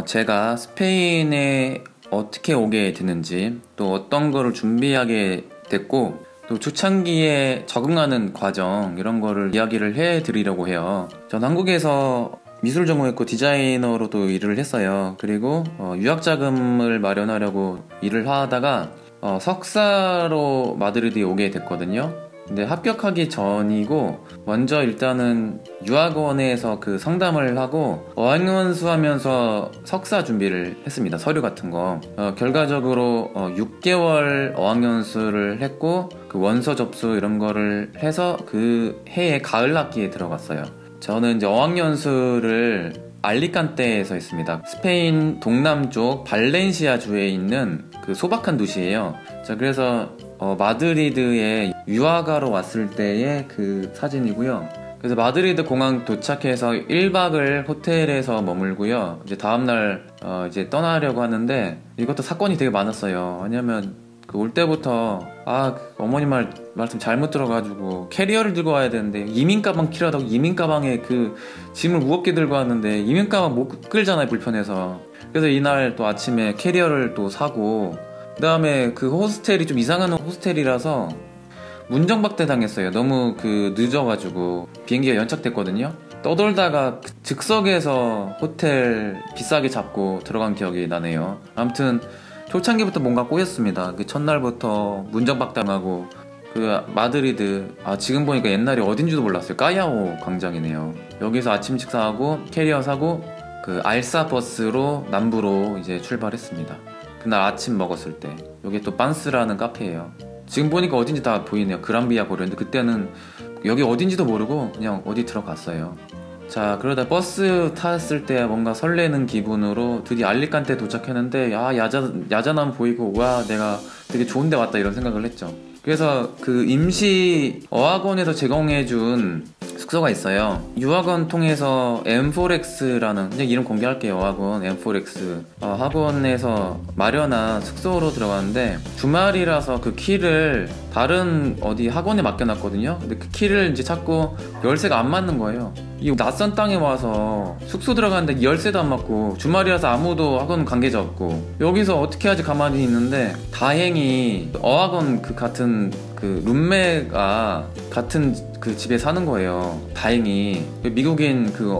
제가 스페인에 어떻게 오게 됐는지, 또 어떤 거를 준비하게 됐고, 또 초창기에 적응하는 과정, 이런 거를 이야기를 해드리려고 해요. 전 한국에서 미술 전공했고 디자이너로도 일을 했어요. 그리고 유학 자금을 마련하려고 일을 하다가 석사로 마드리드에 오게 됐거든요. 근데 합격하기 전이고, 먼저 일단은 유학원에서 그 상담을 하고 어학연수 하면서 석사 준비를 했습니다. 서류 같은 거. 결과적으로 6개월 어학연수를 했고, 그 원서 접수 이런 거를 해서 그 해에 가을 학기에 들어갔어요. 저는 이제 어학연수를 알리칸테에서 했습니다. 스페인 동남쪽 발렌시아 주에 있는 그 소박한 도시예요. 자, 그래서 마드리드에 유학하러 왔을 때의 그 사진이고요. 그래서 마드리드 공항 도착해서 1박을 호텔에서 머물고요. 이제 다음날 이제 떠나려고 하는데, 이것도 사건이 되게 많았어요. 왜냐면 그 올 때부터 어머니 말씀 잘못 들어가지고 캐리어를 들고 와야 되는데, 이민 가방 필요하다고 이민 가방에 그 짐을 무겁게 들고 왔는데, 이민 가방 못 끌잖아요, 불편해서. 그래서 이날 또 아침에 캐리어를 또 사고, 그 다음에 그 호스텔이 좀 이상한 호스텔이라서 문정박대 당했어요. 너무 늦어가지고 비행기가 연착됐거든요. 떠돌다가 즉석에서 호텔 비싸게 잡고 들어간 기억이 나네요. 아무튼 초창기부터 뭔가 꼬였습니다. 그 첫날부터 문정박대 당하고, 그 마드리드, 지금 보니까 옛날에 어딘지도 몰랐어요. 까야오 광장이네요. 여기서 아침 식사하고 캐리어 사고 그 알사 버스로 남부로 이제 출발했습니다. 그날 아침 먹었을 때. 여기 또 빤스라는 카페예요. 지금 보니까 어딘지 다 보이네요. 그란비아 거리인데, 그때는 여기 어딘지도 모르고 그냥 어디 들어갔어요. 자, 그러다 버스 탔을 때 뭔가 설레는 기분으로 드디어 알리칸테 도착했는데, 야자남 보이고, 와, 내가 되게 좋은 데 왔다, 이런 생각을 했죠. 그래서 그 임시 어학원에서 제공해준 숙소가 있어요. 유학원 통해서 M4X라는, 그냥 이름 공개할게요. 어학원 M4X 학원에서 마련한 숙소로 들어갔는데, 주말이라서 그 키를 다른 어디 학원에 맡겨놨거든요. 근데 그 키를 이제 찾고 열쇠가 안 맞는 거예요. 이 낯선 땅에 와서 숙소 들어갔는데 열쇠도 안 맞고, 주말이라서 아무도 학원 관계자 없고, 여기서 어떻게 하지 가만히 있는데, 다행히 어학원 같은 그 룸메가 같은 그 집에 사는 거예요. 다행히 미국인 그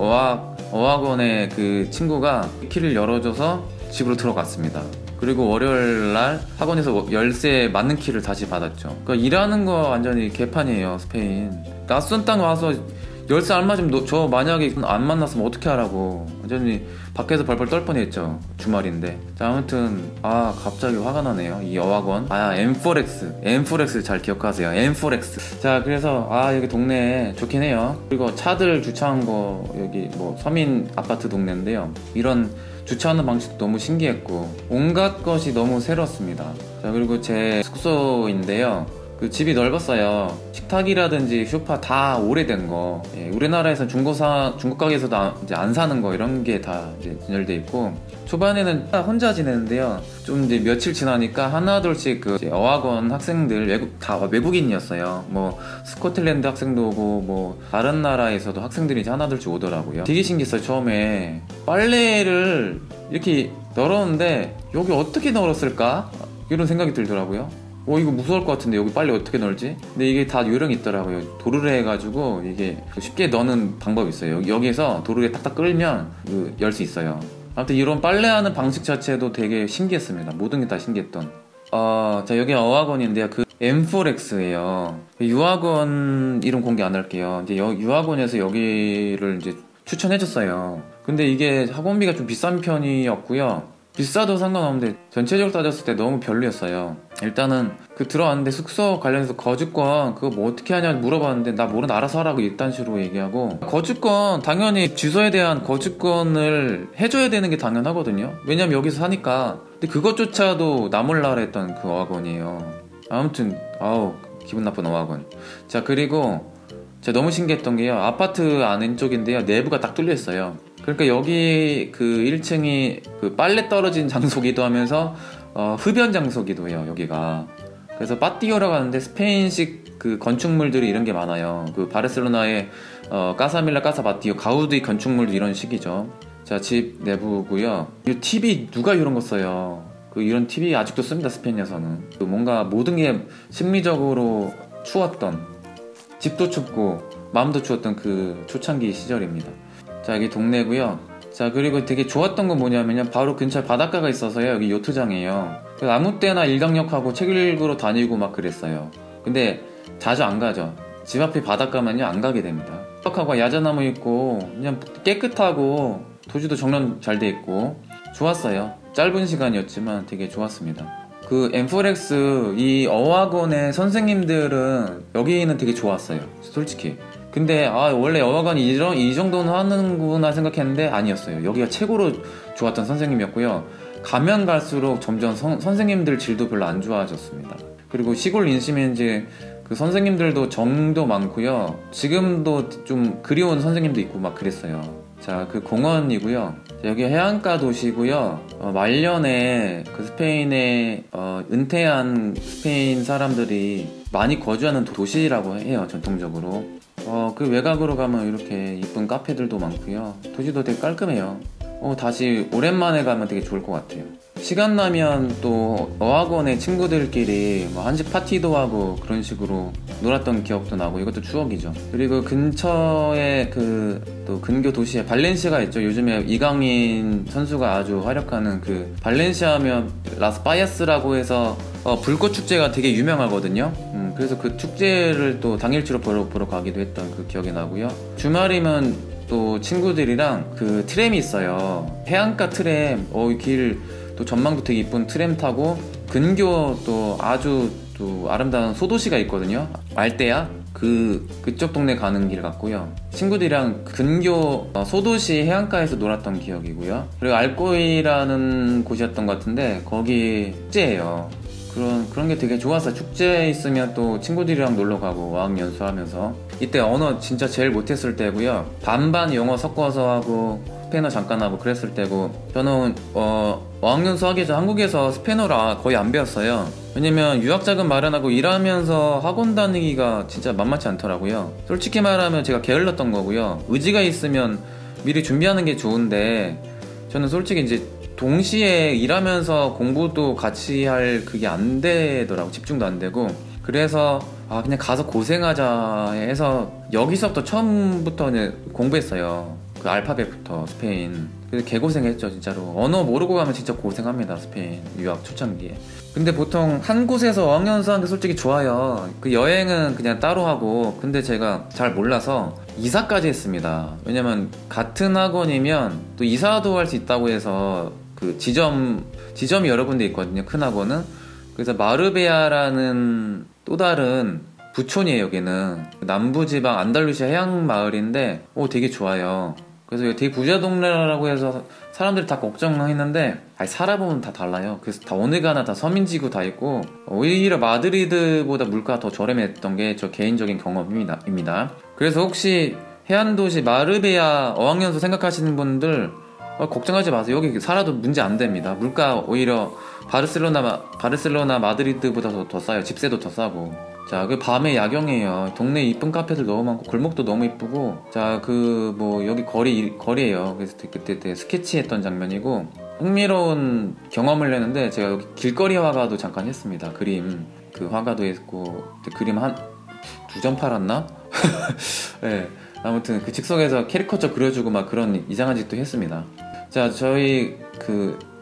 어학원의 그 친구가 키를 열어줘서 집으로 들어갔습니다. 그리고 월요일날 학원에서 열쇠 맞는 키를 다시 받았죠. 그러니까 일하는 거 완전히 개판이에요, 스페인. 낯선 땅 와서 열쇠 안 맞으면 저 만약에 안 만났으면 어떻게 하라고. 완전히 밖에서 벌벌 떨 뻔했죠. 주말인데. 자, 아무튼 갑자기 화가 나네요. 이 어학원. M4X 잘 기억하세요. M4X. 자, 그래서 여기 동네 좋긴 해요. 그리고 차들 주차한 거, 여기 뭐 서민 아파트 동네인데요. 이런 주차하는 방식도 너무 신기했고, 온갖 것이 너무 새롭습니다. 자, 그리고 제 숙소인데요. 그 집이 넓었어요. 식탁이라든지 소파 다 오래된 거. 우리나라에서 중고 가게에서도 이제 안 사는 거, 이런 게 다 이제 진열돼 있고, 초반에는 혼자 지내는데요. 좀 이제 며칠 지나니까 하나둘씩 그 어학원 학생들, 다 외국인이었어요. 뭐 스코틀랜드 학생도 오고, 뭐 다른 나라에서도 학생들이 이제 하나둘씩 오더라고요. 되게 신기했어요. 처음에 빨래를 이렇게 널었는데 여기 어떻게 널었을까? 이런 생각이 들더라고요. 이거 무서울 것 같은데 여기 빨리 어떻게 넣을지? 근데 이게 다 요령이 있더라고요. 도르래 해가지고 이게 쉽게 넣는 방법이 있어요. 여기에서 도르래 탁탁 끌면 열 수 있어요. 아무튼 이런 빨래하는 방식 자체도 되게 신기했습니다. 모든 게 다 신기했던. 자, 여기 어학원인데요. 그 M4X예요. 유학원 이름 공개 안 할게요. 이제 유학원에서 여기를 이제 추천해줬어요. 근데 이게 학원비가 좀 비싼 편이었고요. 비싸도 상관없는데 전체적으로 따졌을 때 너무 별로였어요. 일단은 들어왔는데 숙소 관련해서 거주권 그거 뭐 어떻게 하냐 물어봤는데, 나 뭐는 알아서 하라고 이딴 식으로 얘기하고, 거주권 당연히 주소에 대한 거주권을 해줘야 되는 게 당연하거든요. 왜냐면 여기서 사니까. 근데 그것조차도 나 몰라 했던 그 어학원이에요. 아무튼 기분 나쁜 어학원. 자, 그리고 제가 너무 신기했던 게요, 아파트 안쪽인데요, 내부가 딱 뚫려 있어요. 그러니까 여기 그 1층이 그 빨래 떨어진 장소기도 하면서 흡연 장소기도 해요, 여기가. 그래서 파티오라고 하는데 스페인식 그 건축물들이 이런 게 많아요. 그 바르셀로나의 까사밀라 까사바티오 가우디 건축물도 이런 식이죠. 자, 집 내부고요. 이 TV 누가 이런 거 써요? 이런 TV 아직도 씁니다, 스페인에서는. 뭔가 모든 게 심리적으로 추웠던, 집도 춥고 마음도 추웠던 그 초창기 시절입니다. 자, 여기 동네고요. 자, 그리고 되게 좋았던 건 뭐냐면요, 바로 근처에 바닷가가 있어서요. 여기 요트장이에요. 아무 때나 일광욕하고 책 읽으러 다니고 막 그랬어요. 근데 자주 안 가죠. 집 앞에 바닷가면요 안 가게 됩니다. 바닷가가 야자나무 있고 그냥 깨끗하고 도시도 정돈 잘 돼 있고 좋았어요. 짧은 시간이었지만 되게 좋았습니다. 그 엠포렉스 이 어학원의 선생님들은 여기는 되게 좋았어요, 솔직히. 근데 원래 어학원이 이 정도는 하는구나 생각했는데 아니었어요. 여기가 최고로 좋았던 선생님이었고요. 가면 갈수록 점점 선생님들 질도 별로 안 좋아졌습니다. 그리고 시골 인심인지 그 선생님들도 정도 많고요. 지금도 좀 그리운 선생님도 있고 막 그랬어요. 자, 그 공원이고요. 여기 해안가 도시고요. 말년에 그 스페인의 은퇴한 스페인 사람들이 많이 거주하는 도시라고 해요, 전통적으로. 그 외곽으로 가면 이렇게 이쁜 카페들도 많고요. 도시도 되게 깔끔해요. 다시 오랜만에 가면 되게 좋을 것 같아요. 시간 나면 또 어학원의 친구들끼리 뭐 한식 파티도 하고 그런 식으로 놀았던 기억도 나고 이것도 추억이죠. 그리고 근처에 또 근교 도시에 발렌시아가 있죠. 요즘에 이강인 선수가 아주 활약하는 그 발렌시아 하면 라스파야스라고 해서 불꽃 축제가 되게 유명하거든요. 그래서 그 축제를 또 당일치로 보러 가기도 했던 그 기억이 나고요. 주말이면 또 친구들이랑 그 트램이 있어요. 해안가 트램, 길 또 전망도 되게 이쁜 트램 타고 근교 또 아주 또 아름다운 소도시가 있거든요. 알떼야? 그쪽 동네 가는 길 같고요. 친구들이랑 근교 소도시 해안가에서 놀았던 기억이고요. 그리고 알꼬이라는 곳이었던 것 같은데 거기 축제예요. 그런 게 되게 좋았어요. 축제에 있으면 또 친구들이랑 놀러 가고 어학연수 하면서. 이때 언어 진짜 제일 못했을 때고요. 반반 영어 섞어서 하고 스페인어 잠깐 하고 그랬을 때고. 저는 어학연수 하기 전 한국에서 스페인어를 거의 안 배웠어요. 왜냐면 유학자금 마련하고 일하면서 학원 다니기가 진짜 만만치 않더라고요. 솔직히 말하면 제가 게을렀던 거고요. 의지가 있으면 미리 준비하는 게 좋은데 저는 솔직히 이제 동시에 일하면서 공부도 같이 할 그게 안 되더라고. 집중도 안 되고. 그래서 그냥 가서 고생하자 해서 여기서부터 처음부터 공부했어요. 그 알파벳부터 스페인. 그래서 개고생했죠, 진짜로. 언어 모르고 가면 진짜 고생합니다, 스페인 유학 초창기에. 근데 보통 한 곳에서 어학연수 하는 게 솔직히 좋아요. 그 여행은 그냥 따로 하고. 근데 제가 잘 몰라서 이사까지 했습니다. 왜냐면 같은 학원이면 또 이사도 할 수 있다고 해서 그 지점이 여러 군데 있거든요, 큰 학원은. 그래서 마르베아라는 또 다른 부촌이에요. 여기는 남부지방 안달루시아 해양 마을인데 되게 좋아요. 그래서 되게 부자 동네라고 해서 사람들이 다 걱정했는데 살아보면 다 달라요. 그래서 다 어느 가나 다 서민지구 다 있고 오히려 마드리드보다 물가가 더 저렴했던 게 저 개인적인 경험입니다. 그래서 혹시 해안도시 마르베아 어학연수 생각하시는 분들 걱정하지 마세요. 여기 살아도 문제 안 됩니다. 물가 오히려 바르셀로나 마드리드보다 더 싸요. 집세도 더 싸고. 자, 그 밤에 야경이에요. 동네 이쁜 카페들 너무 많고 골목도 너무 이쁘고. 자, 여기 거리예요. 그래서 그때 스케치했던 장면이고 흥미로운 경험을 했는데 제가 여기 길거리 화가도 잠깐 했습니다. 그림 그 화가도 했고 그림 한 2점 팔았나? 네. 아무튼 그 즉석에서 캐리커처 그려주고 막 그런 이상한 짓도 했습니다. 자, 저희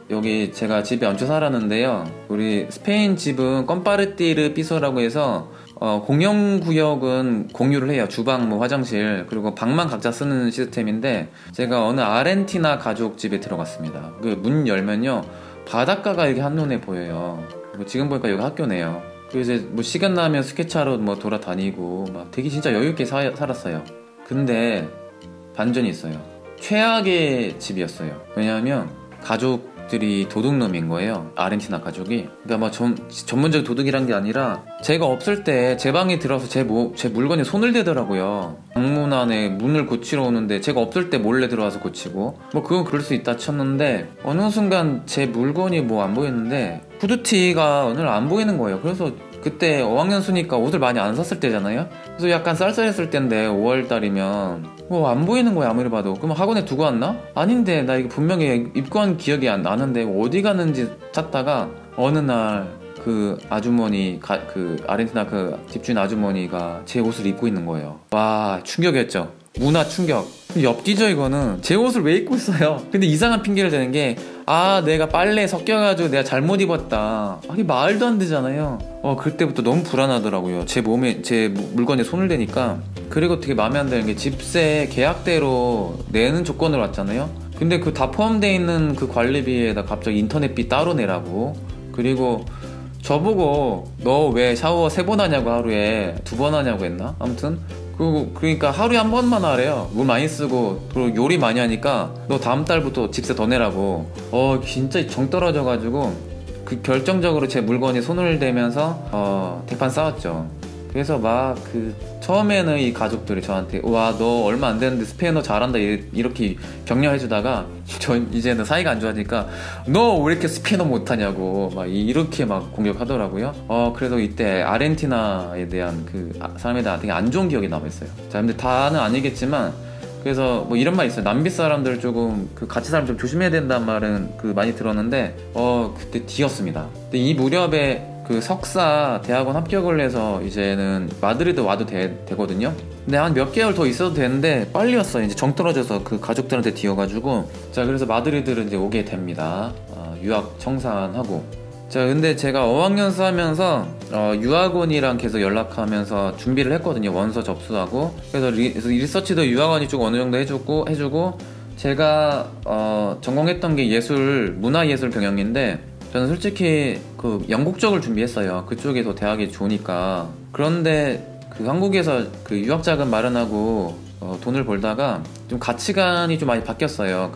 여기 제가 집에 얹혀 살았는데요. 우리 스페인 집은 껌파르띠르 피소라고 해서 공용구역은 공유를 해요. 주방, 화장실, 그리고 방만 각자 쓰는 시스템인데 제가 어느 아르헨티나 가족 집에 들어갔습니다. 그 문 열면요 바닷가가 이렇게 한눈에 보여요. 지금 보니까 여기 학교네요. 그래서 이제 시간 나면 스케치하러 돌아다니고 막 되게 진짜 여유있게 살았어요. 근데 반전이 있어요. 최악의 집이었어요. 왜냐하면 가족들이 도둑놈인 거예요. 아르헨티나 가족이. 그러니까 전문적인 도둑이란 게 아니라 제가 없을 때 제 방에 들어서 제 물건에 손을 대더라고요. 방문 안에 문을 고치러 오는데 제가 없을 때 몰래 들어와서 고치고 그건 그럴 수 있다 쳤는데 어느 순간 제 물건이 안 보였는데 후드티가 오늘 안 보이는 거예요. 그래서 그때 어학연수니까 옷을 많이 안 샀을 때잖아요. 그래서 약간 쌀쌀했을 때인데 5월달이면 안 보이는 거야 아무리 봐도. 그럼 학원에 두고 왔나? 아닌데 나 이거 분명히 입고한 기억이 안 나는데 어디 갔는지 찾다가 어느 날 그 아주머니 그 아르헨티나 그 집주인 아주머니가 제 옷을 입고 있는 거예요. 와, 충격이었죠. 문화 충격. 엽기죠 이거는. 제 옷을 왜 입고 있어요? 근데 이상한 핑계를 대는 게 내가 빨래에 섞여가지고 내가 잘못 입었다. 이게 말도 안 되잖아요. 그때부터 너무 불안하더라고요. 제 물건에 손을 대니까. 그리고 되게 마음에 안 드는 게 집세 계약대로 내는 조건으로 왔잖아요. 근데 그 다 포함되어 있는 그 관리비에다 갑자기 인터넷비 따로 내라고. 그리고 저보고 너 왜 샤워 3번 하냐고 하루에 2번 하냐고 했나? 아무튼 그러니까 하루에 한 번만 하래요. 물 많이 쓰고 그리고 요리 많이 하니까 너 다음 달부터 집세 더 내라고. 진짜 정 떨어져가지고 그 결정적으로 제 물건에 손을 대면서 대판 싸웠죠. 그래서 막 처음에는 이 가족들이 저한테 와, 너 얼마 안 됐는데 스페인어 잘한다 이렇게 격려해주다가 전 이제는 사이가 안 좋아지니까 너 왜 이렇게 스페인어 못하냐고 막 이렇게 막 공격하더라고요. 그래서 이때 아르헨티나에 대한 사람에 대한 되게 안 좋은 기억이 남아있어요. 자, 근데 다는 아니겠지만 그래서 뭐 이런 말 있어요. 남비 사람들 조금 같이 살면 좀 조심해야 된다는 말은 많이 들었는데 그때 뒤였습니다. 근데 이 무렵에 석사 대학원 합격을 해서 이제는 마드리드 와도 되거든요. 근데 한 몇 개월 더 있어도 되는데 빨리 왔어요. 이제 정 떨어져서 가족들한테 뒤어가지고. 자, 그래서 마드리드를 이제 오게 됩니다. 유학 청산하고. 자, 근데 제가 어학연수 하면서 유학원이랑 계속 연락하면서 준비를 했거든요. 원서 접수하고. 그래서 리서치도 유학원이 좀 어느 정도 해주고 제가 전공했던 게 문화예술 경영인데 저는 솔직히 영국 쪽을 준비했어요. 그쪽이 더 대학이 좋으니까. 그런데 한국에서 유학자금 마련하고 돈을 벌다가 좀 가치관이 좀 많이 바뀌었어요.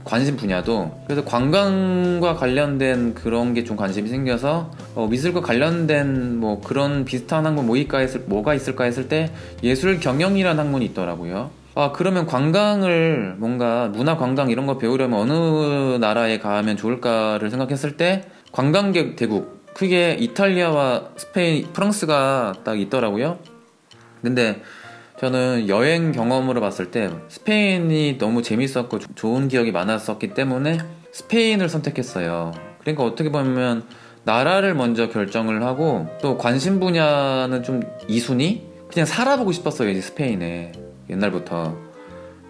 관심 분야도. 그래서 관광과 관련된 그런 게 좀 관심이 생겨서 미술과 관련된 뭐 그런 비슷한 학문 뭐가 있을까 했을 때 예술 경영이라는 학문이 있더라고요. 그러면 관광을 뭔가 문화 관광 이런 거 배우려면 어느 나라에 가면 좋을까를 생각했을 때 관광객 대국, 크게 이탈리아와 스페인, 프랑스가 딱 있더라고요. 근데 저는 여행 경험으로 봤을 때 스페인이 너무 재밌었고 좋은 기억이 많았었기 때문에 스페인을 선택했어요. 그러니까 어떻게 보면 나라를 먼저 결정을 하고 또 관심 분야는 좀 2순위? 그냥 살아보고 싶었어요, 이제 스페인에. 옛날부터.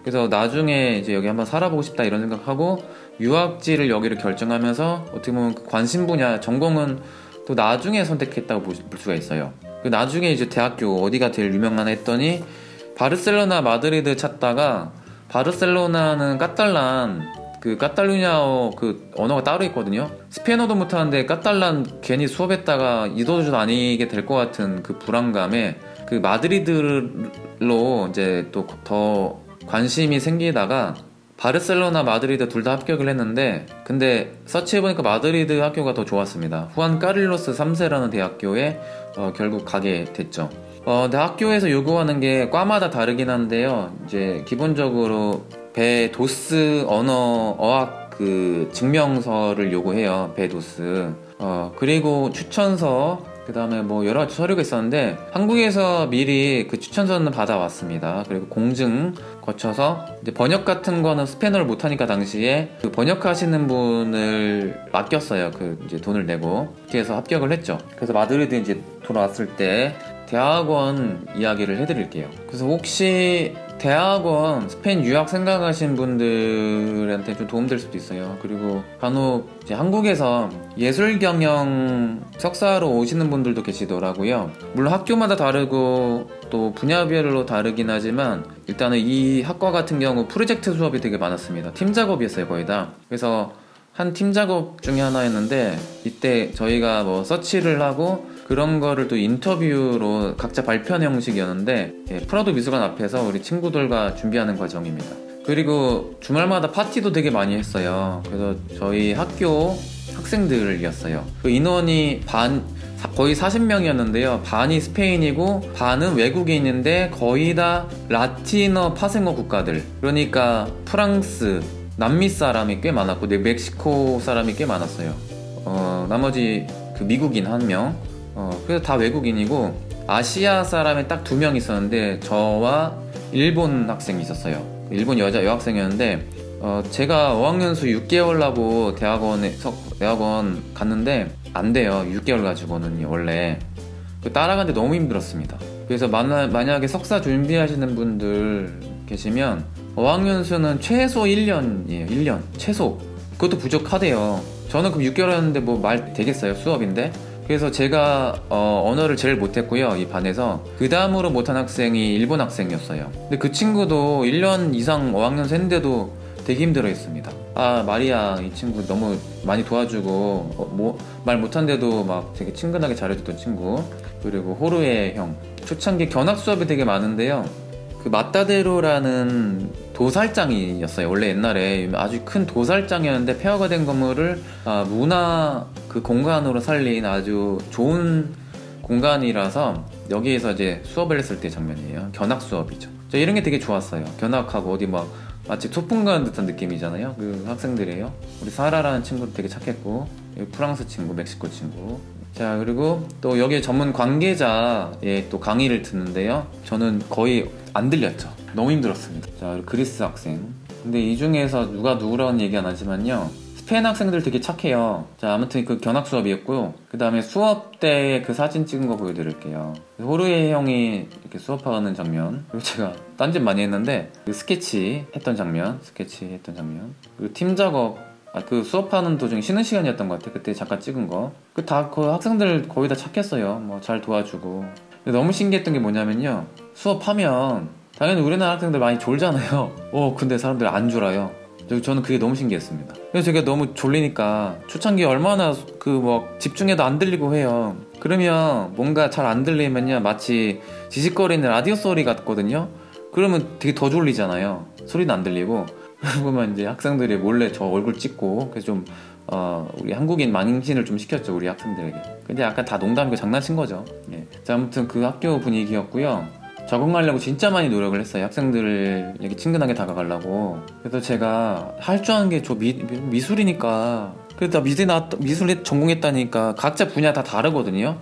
그래서 나중에 이제 여기 한번 살아보고 싶다 이런 생각하고 유학지를 여기를 결정하면서 어떻게 보면 관심 분야 전공은 또 나중에 선택했다고 볼 수가 있어요. 나중에 이제 대학교 어디가 제일 유명하나 했더니 바르셀로나, 마드리드 찾다가 바르셀로나는 까탈루냐어 언어가 따로 있거든요. 스페인어도 못하는데 까탈란 괜히 수업했다가 이도저도 아니게 될 것 같은 불안감에 마드리드로 이제 또 더 관심이 생기다가 바르셀로나, 마드리드 둘 다 합격을 했는데 근데 서치해보니까 마드리드 학교가 더 좋았습니다. 후안 까릴로스 3세라는 대학교에 결국 가게 됐죠. 근데 학교에서 요구하는 게 과마다 다르긴 한데요. 이제 기본적으로 배도스 어학 증명서를 요구해요. 배도스. 그리고 추천서, 그 다음에 뭐 여러 가지 서류가 있었는데 한국에서 미리 추천서는 받아왔습니다. 그리고 공증 거쳐서 이제 번역 같은 거는 스페인어를 못하니까 당시에 번역하시는 분을 맡겼어요. 이제 돈을 내고. 그렇게 해서 합격을 했죠. 그래서 마드리드 이제 돌아왔을 때 대학원 이야기를 해드릴게요. 그래서 혹시 대학원 스페인 유학 생각하신 분들한테 좀 도움될 수도 있어요. 그리고 간혹 이제 한국에서 예술경영 석사로 오시는 분들도 계시더라고요. 물론 학교마다 다르고 또 분야별로 다르긴 하지만 일단은 이 학과 같은 경우 프로젝트 수업이 되게 많았습니다. 팀 작업이었어요, 거의 다. 그래서 한 팀 작업 중에 하나였는데 이때 저희가 뭐 서치를 하고 그런 거를 또 인터뷰로 각자 발표하는 형식이었는데 프라도 미술관 앞에서 우리 친구들과 준비하는 과정입니다. 그리고 주말마다 파티도 되게 많이 했어요. 그래서 저희 학교 학생들이었어요. 인원이 거의 40명이었는데요. 반이 스페인이고 반은 외국인인데 거의 다 라틴어 파생어 국가들. 그러니까 프랑스, 남미 사람이 꽤 많았고 멕시코 사람이 꽤 많았어요. 나머지 미국인 1명. 그래서 다 외국인이고 아시아 사람이 딱 2명 있었는데 저와 일본 학생이 있었어요. 일본 여학생이었는데 제가 어학연수 6개월 하고 대학원 갔는데 안 돼요. 6개월 가지고는 원래. 따라가는데 너무 힘들었습니다. 그래서 만약에 석사 준비하시는 분들 계시면 어학연수는 최소 1년이에요. 1년 최소. 그것도 부족하대요. 저는 그럼 6개월 했는데 뭐 말 되겠어요? 수업인데. 그래서 제가 언어를 제일 못했고요, 이 반에서. 그 다음으로 못한 학생이 일본 학생이었어요. 근데 그 친구도 1년 이상 어학연수 했는데도 되게 힘들어 했습니다. 아, 마리아 이 친구 너무 많이 도와주고 말 못한데도 막 되게 친근하게 잘해줬던 친구. 그리고 호루의 형. 초창기 견학 수업이 되게 많은데요, 그 마타데로라는 도살장이었어요. 원래 옛날에 아주 큰 도살장이었는데 폐허가 된 건물을 문화 그 공간으로 살린 아주 좋은 공간이라서 여기에서 이제 수업을 했을 때 장면이에요. 견학 수업이죠. 저 이런 게 되게 좋았어요. 견학하고 어디 막 마치 소풍 가는 듯한 느낌이잖아요. 그 학생들이에요. 우리 사라라는 친구도 되게 착했고, 프랑스 친구, 멕시코 친구. 자, 그리고 또 여기에 전문 관계자의 또 강의를 듣는데요, 저는 거의 안 들렸죠. 너무 힘들었습니다. 자, 그리고 그리스 학생. 근데 이 중에서 누가 누구라는 얘기 안 하지만요, 스페인 학생들 되게 착해요. 자, 아무튼 그 견학 수업이었고요. 그 다음에 수업 때 그 사진 찍은 거 보여드릴게요. 호르헤 형이 이렇게 수업하는 장면. 그리고 제가 딴짓 많이 했는데 그 스케치 했던 장면. 그리고 팀 작업. 그 수업하는 도중에 쉬는 시간이었던 것 같아. 그때 잠깐 찍은 거. 그 학생들 거의 다 착했어요. 뭐 잘 도와주고. 근데 너무 신기했던 게 뭐냐면요, 수업하면 당연히 우리나라 학생들 많이 졸잖아요. 근데 사람들 안 졸아요. 저는 그게 너무 신기했습니다. 그래서 제가 너무 졸리니까 초창기에 얼마나 집중해도 안 들리고 해요. 그러면 뭔가 잘 안 들리면요, 마치 지직거리는 라디오 소리 같거든요. 그러면 되게 더 졸리잖아요. 소리는 안 들리고. 그러면 이제 학생들이 몰래 저 얼굴 찍고, 그래서 좀 우리 한국인 망신을 좀 시켰죠, 우리 학생들에게. 근데 약간 다 농담이고 장난친 거죠. 예. 자, 아무튼 그 학교 분위기였고요. 적응하려고 진짜 많이 노력을 했어요. 학생들을 이렇게 친근하게 다가가려고. 그래서 제가 할 줄 아는 게 미술이니까. 그래서 미술 전공했다니까 각자 분야 다 다르거든요.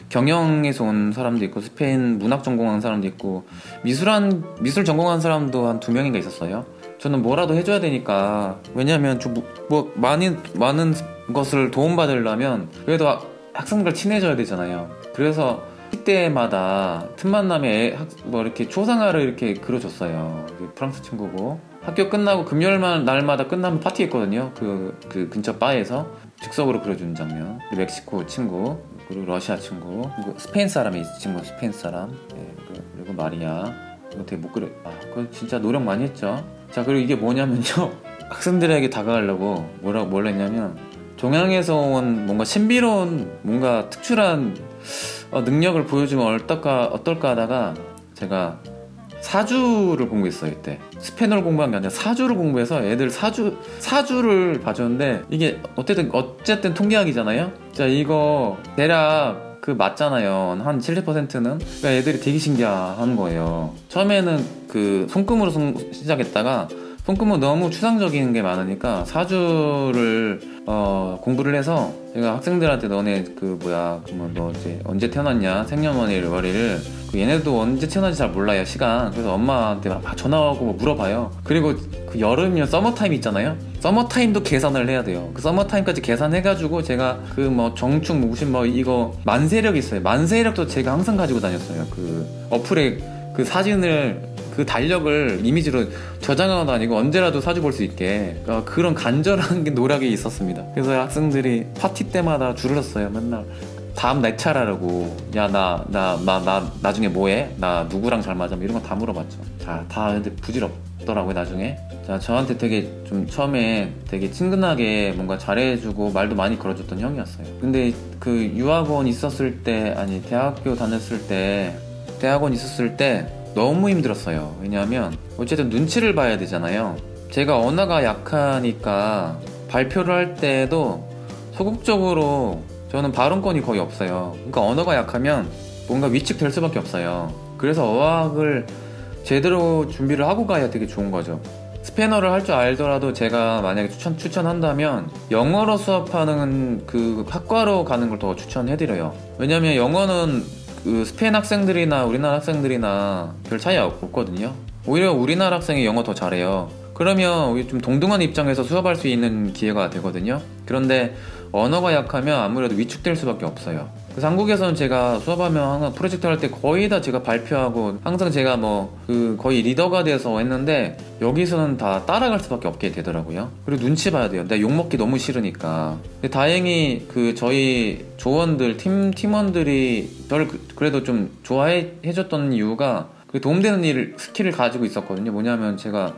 경영에서 온 사람도 있고, 스페인 문학 전공한 사람도 있고, 미술 전공한 사람도 한 2명인가 있었어요. 저는 뭐라도 해줘야 되니까. 왜냐면 많은 것을 도움받으려면 그래도 학생들 친해져야 되잖아요. 그래서 때마다 틈만 나면 이렇게 초상화를 이렇게 그려줬어요. 프랑스 친구고. 학교 끝나고 금요일 날마다 끝나면 파티했거든요. 그 근처 바에서 즉석으로 그려주는 장면. 멕시코 친구, 그리고 러시아 친구, 그리고 스페인 사람이 친구, 스페인 사람. 네, 그리고 마리아. 이거 되게 못 그려. 그거 진짜 노력 많이 했죠. 자, 그리고 이게 뭐냐면요, 학생들에게 다가가려고 뭘 했냐면, 동양에서 온 뭔가 신비로운, 뭔가 특출한 능력을 보여주면 어떨까 하다가 제가 사주를 공부했어요. 이때 스페인어를 공부한 게 아니라 사주를 공부해서 애들 사주를 봐줬는데, 이게 어쨌든 통계학이잖아요. 자, 이거 대략 맞잖아요. 한 70%는. 그러니까 애들이 되게 신기해하는 거예요. 처음에는 손금으로 시작했다가 손금은 너무 추상적인 게 많으니까 사주를 공부를 해서, 제가 학생들한테 너네 그러면 너 이제 언제 태어났냐, 생년월일을 얘네도 언제 태어난지 잘 몰라요, 시간. 그래서 엄마한테 막 전화하고 물어봐요. 그리고 그 여름이면 서머타임 있잖아요. 서머타임도 계산을 해야 돼요. 그 서머타임까지 계산해가지고 제가 정축 무신 이거 만세력 있어요. 만세력도 제가 항상 가지고 다녔어요. 어플에 사진을 달력을 이미지로 저장하고 다니고 언제라도 사주 볼 수 있게. 그런 간절한 노력이 있었습니다. 그래서 학생들이 파티 때마다 줄을 섰어요. 맨날 다음 내 차라라고. 야, 나 나중에 뭐해? 나 누구랑 잘 맞아? 이런 거 다 물어봤죠. 자, 다 근데 부질없더라고요, 나중에. 자, 저한테 되게 좀 처음에 되게 친근하게 뭔가 잘해주고 말도 많이 걸어줬던 형이었어요. 근데 유학원 있었을 때, 대학원 있었을 때 너무 힘들었어요. 왜냐하면 어쨌든 눈치를 봐야 되잖아요. 제가 언어가 약하니까 발표를 할 때도 소극적으로, 저는 발언권이 거의 없어요. 그러니까 언어가 약하면 뭔가 위축될 수밖에 없어요. 그래서 어학을 제대로 준비를 하고 가야 되게 좋은 거죠. 스페인어를 할 줄 알더라도 제가 만약에 추천한다면 영어로 수업하는 학과로 가는 걸 더 추천해드려요. 왜냐면 영어는 그 스페인 학생들이나 우리나라 학생들이나 별 차이 없거든요. 오히려 우리나라 학생이 영어 더 잘해요. 그러면 우리 좀 동등한 입장에서 수업할 수 있는 기회가 되거든요. 그런데 언어가 약하면 아무래도 위축될 수밖에 없어요. 그래서 한국에서는 제가 수업하면 항상 프로젝트 할 때 거의 다 제가 발표하고 항상 제가 뭐 그 거의 리더가 돼서 했는데 여기서는 다 따라갈 수밖에 없게 되더라고요. 그리고 눈치 봐야 돼요. 내가 욕먹기 너무 싫으니까. 근데 다행히 그 저희 조원들 팀원들이 저를 그래도 좀 좋아해 줬던 이유가 그 도움되는 스킬을 가지고 있었거든요. 뭐냐면 제가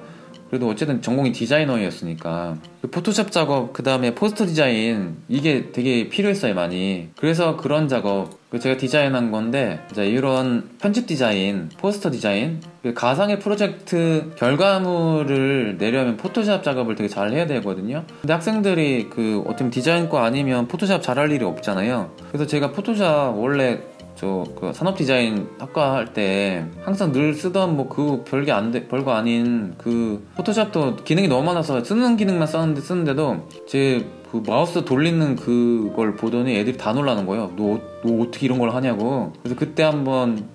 그래도 어쨌든 전공이 디자이너였으니까 그 포토샵 작업, 그 다음에 포스터 디자인, 이게 되게 필요했어요, 많이. 그래서 그런 작업, 제가 디자인한 건데 이제 이런 편집 디자인, 포스터 디자인, 가상의 프로젝트 결과물을 내려면 포토샵 작업을 되게 잘 해야 되거든요. 근데 학생들이 그 어떻게 디자인과 아니면 포토샵 잘할 일이 없잖아요. 그래서 제가 포토샵 원래 그 산업 디자인 학과 할 때 항상 늘 쓰던 뭐 그 별거 아닌 그 포토샵도 기능이 너무 많아서 쓰는 기능만 쓰는데도 제 그 마우스 돌리는 그걸 보더니 애들이 다 놀라는 거예요. 너 어떻게 이런 걸 하냐고. 그래서 그때 한번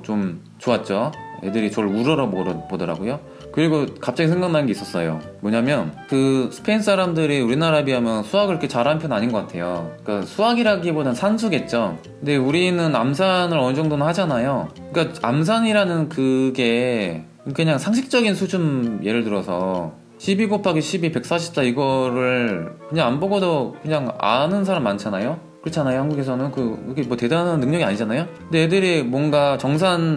좀 좋았죠. 애들이 저를 우러러 보더라고요. 그리고 갑자기 생각난 게 있었어요. 뭐냐면 그 스페인 사람들이 우리나라에 비하면 수학을 그렇게 잘하는 편 아닌 것 같아요. 그러니까 수학이라기보단 산수겠죠. 근데 우리는 암산을 어느 정도는 하잖아요. 그러니까 암산이라는 그게 그냥 상식적인 수준, 예를 들어서 12 곱하기 12 144 이거를 그냥 안 보고도 그냥 아는 사람 많잖아요. 그렇잖아요. 한국에서는 그게 뭐 대단한 능력이 아니잖아요. 근데 애들이 뭔가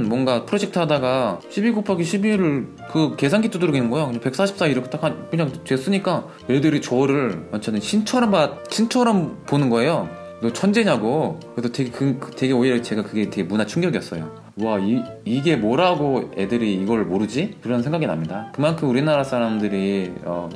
뭔가 프로젝트 하다가 12 곱하기 12를 그 계산기 두드리는 거야. 그냥 144 이렇게 딱 그냥 됐으니까 애들이 저를 완전히 신처럼 보는 거예요. 너 천재냐고. 그래서 되게 오히려 제가 그게 되게 문화 충격이었어요. 와, 이게 뭐라고 애들이 이걸 모르지? 그런 생각이 납니다. 그만큼 우리나라 사람들이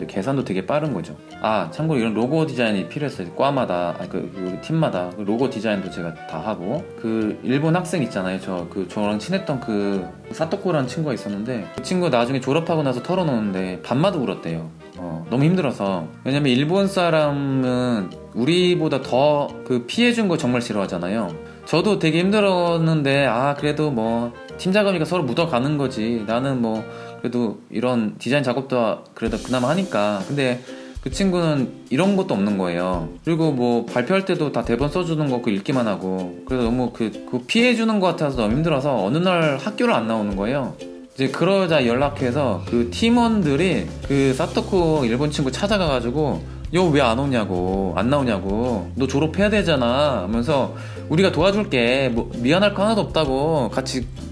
계산도 되게 빠른 거죠. 아, 참고로 이런 로고 디자인이 필요했어요. 과마다, 그 팀마다 로고 디자인도 제가 다 하고. 그 일본 학생 있잖아요. 저랑 친했던 그 사토코라는 친구가 있었는데 그 친구 나중에 졸업하고 나서 털어놓는데 밤마다 울었대요. 너무 힘들어서. 왜냐면 일본 사람은 우리보다 더 그 피해준 거 정말 싫어하잖아요. 저도 되게 힘들었는데 그래도 뭐 팀 작업이니까 서로 묻어가는 거지. 나는 뭐 그래도 이런 디자인 작업도 그래도 그나마 하니까. 근데 그 친구는 이런 것도 없는 거예요. 그리고 뭐 발표할 때도 다 대본 써주는 거 그거 읽기만 하고. 그래서 너무 그 피해주는 것 같아서 너무 힘들어서 어느 날 학교를 안 나오는 거예요. 이제 그러자 연락해서 그 팀원들이 그 사토코 일본 친구 찾아가가지고 여 왜 안 오냐고, 안 나오냐고, 너 졸업해야 되잖아 하면서 우리가 도와줄게, 뭐 미안할 거 하나도 없다고,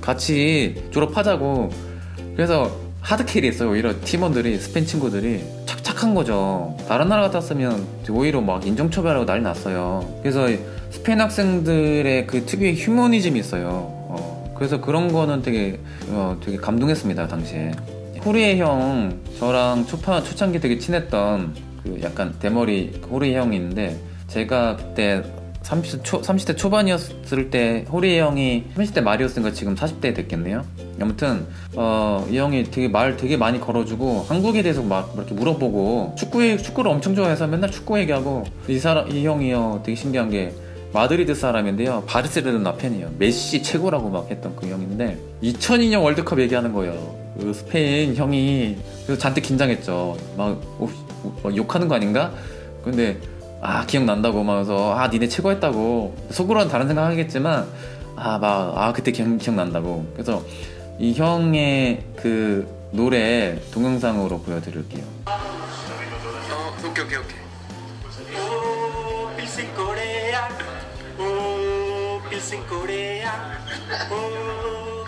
같이 졸업하자고. 그래서 하드캐리 했어요. 오히려 팀원들이, 스페인 친구들이 착한 거죠. 다른 나라 같았으면 오히려 막 인종초별하고 난리 났어요. 그래서 스페인 학생들의 그 특유의 휴머니즘이 있어요. 그래서 그런 거는 되게 감동했습니다, 당시에. 호리에 형, 저랑 초창기 되게 친했던 그 약간 대머리 호리에 형이 있는데, 제가 그때 30대 초반이었을 때 호리에 형이 30대 말이었으니까 지금 40대 됐겠네요. 아무튼 이 형이 말 되게 많이 걸어주고 한국에 대해서 막 이렇게 물어보고 축구를 엄청 좋아해서 맨날 축구 얘기하고. 이 형이요 되게 신기한 게 마드리드 사람인데요, 바르셀로나 팬이에요. 메시 최고라고 막 했던 그 형인데 2002년 월드컵 얘기하는 거예요. 그 스페인 형이. 그래서 잔뜩 긴장했죠. 막 욕하는 거 아닌가? 근데 기억난다고 하면서 니네 최고했다고. 속으로는 다른 생각 하겠지만 그때 기억난다고. 그래서 이 형의 그 노래 동영상으로 보여드릴게요. 오케이. 필승 코리아, 필승 코리아,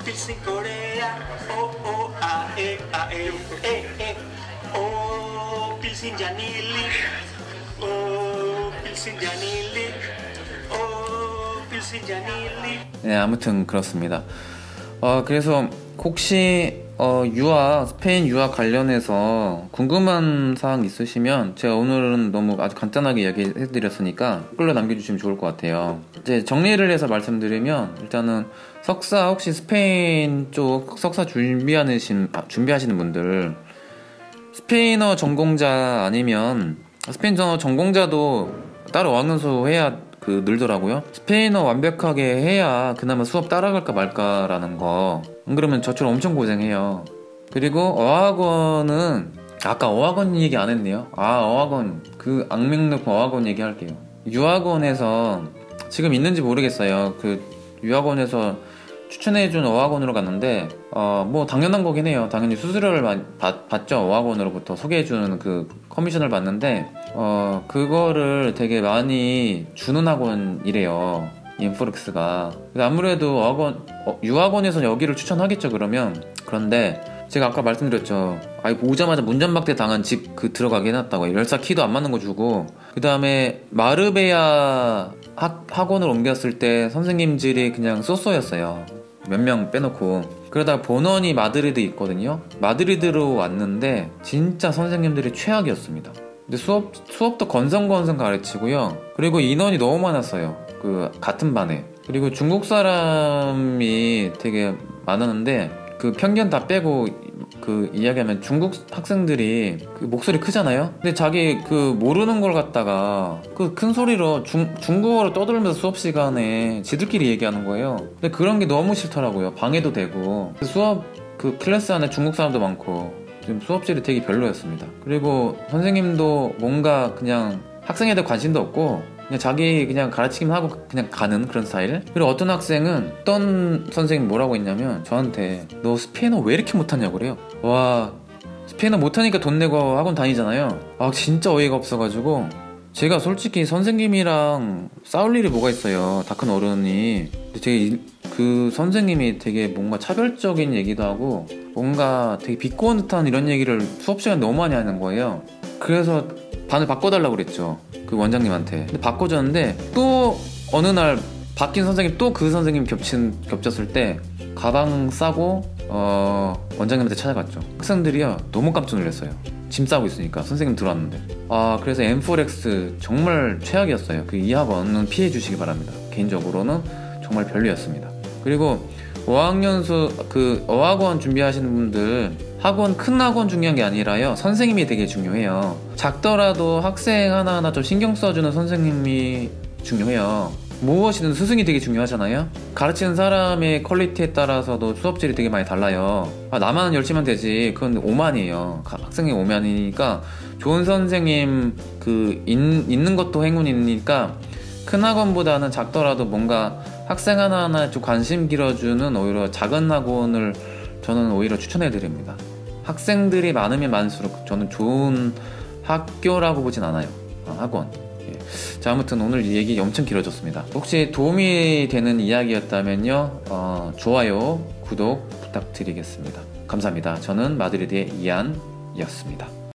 필승 코리아, 필승 자닐리, 필승 자닐리, 필승 자닐리. 네, 아무튼 그렇습니다. 그래서 혹시 스페인 유학 관련해서 궁금한 사항 있으시면 제가 오늘은 너무 아주 간단하게 이야기해드렸으니까 댓글로 남겨주시면 좋을 것 같아요. 이제 정리를 해서 말씀드리면, 일단은 혹시 스페인 쪽 석사 준비하시는 분들, 스페인어 전공자 아니면 스페인어 전공자도 따로 어학연수 해야 늘더라고요. 스페인어 완벽하게 해야 그나마 수업 따라갈까 말까라는 거. 안 그러면 저처럼 엄청 고생해요. 그리고 어학원은 아까 어학원 얘기 안 했네요. 어학원, 그 악명 높은 어학원 얘기할게요. 유학원에서 지금 있는지 모르겠어요. 그 유학원에서 추천해준 어학원으로 갔는데 뭐 당연한 거긴 해요. 당연히 수수료를 받죠. 어학원으로부터 소개해주는 그 커미션을 받는데 그거를 되게 많이 주는 학원이래요. 인포렉스가. 아무래도 유학원에서 여기를 추천하겠죠. 그런데 제가 아까 말씀드렸죠. 오자마자 문전박대 당한 집 들어가게 해놨다고. 열사 키도 안 맞는 거 주고. 그 다음에 마르베야 학원을 옮겼을 때 선생님들이 그냥 쏘쏘였어요. 몇 명 빼놓고. 그러다가 본원이 마드리드 있거든요. 마드리드로 왔는데 진짜 선생님들이 최악이었습니다. 근데 수업도 건성건성 가르치고요. 그리고 인원이 너무 많았어요. 같은 반에. 그리고 중국 사람이 되게 많았는데 그 편견 다 빼고 이야기하면 중국 학생들이 목소리 크잖아요. 근데 자기 모르는 걸 갖다가 큰 소리로 중국어로 떠들면서 수업 시간에 지들끼리 얘기하는 거예요. 근데 그런 게 너무 싫더라고요. 방해도 되고. 수업 클래스 안에 중국 사람도 많고 지금 수업실이 되게 별로였습니다. 그리고 선생님도 뭔가 그냥 학생에 대해 관심도 없고 그냥 자기 그냥 가르치기만 하고 그냥 가는 그런 스타일. 그리고 어떤 학생은 어떤 선생님 뭐라고 했냐면 저한테 너 스페인어 왜 이렇게 못하냐고 그래요. 와, 스페인어 못하니까 돈 내고 학원 다니잖아요. 진짜 어이가 없어가지고 제가 솔직히 선생님이랑 싸울 일이 뭐가 있어요. 다 큰 어른이. 근데 되게 그 선생님이 되게 뭔가 차별적인 얘기도 하고 뭔가 되게 비꼬는 듯한 이런 얘기를 수업 시간에 너무 많이 하는 거예요. 그래서 반을 바꿔달라고 그랬죠. 그 원장님한테. 근데 바꿔줬는데 또 어느 날 바뀐 선생님 또 그 선생님 겹쳤을 때 가방 싸고 원장님한테 찾아갔죠. 학생들이요 너무 깜짝 놀랐어요. 짐 싸고 있으니까 선생님 들어왔는데. 그래서 M4X 정말 최악이었어요. 이 학원은 피해 주시기 바랍니다. 개인적으로는 정말 별로였습니다. 그리고 어학원 준비하시는 분들 큰 학원 중요한 게 아니라요. 선생님이 되게 중요해요. 작더라도 학생 하나하나 좀 신경 써주는 선생님이 중요해요. 무엇이든 스승이 되게 중요하잖아요. 가르치는 사람의 퀄리티에 따라서도 수업질이 되게 많이 달라요. 나만 열심히 하면 되지. 그건 오만이에요. 학생의 오만이니까 좋은 선생님 있는 것도 행운이니까 큰 학원보다는 작더라도 뭔가 학생 하나하나 좀 관심 길어주는 오히려 작은 학원을 저는 오히려 추천해드립니다. 학생들이 많으면 많을수록 저는 좋은 학교라고 보진 않아요. 학원. 자, 아무튼 오늘 이 얘기 엄청 길어졌습니다. 혹시 도움이 되는 이야기였다면요, 좋아요, 구독 부탁드리겠습니다. 감사합니다. 저는 마드리드의 이안이었습니다.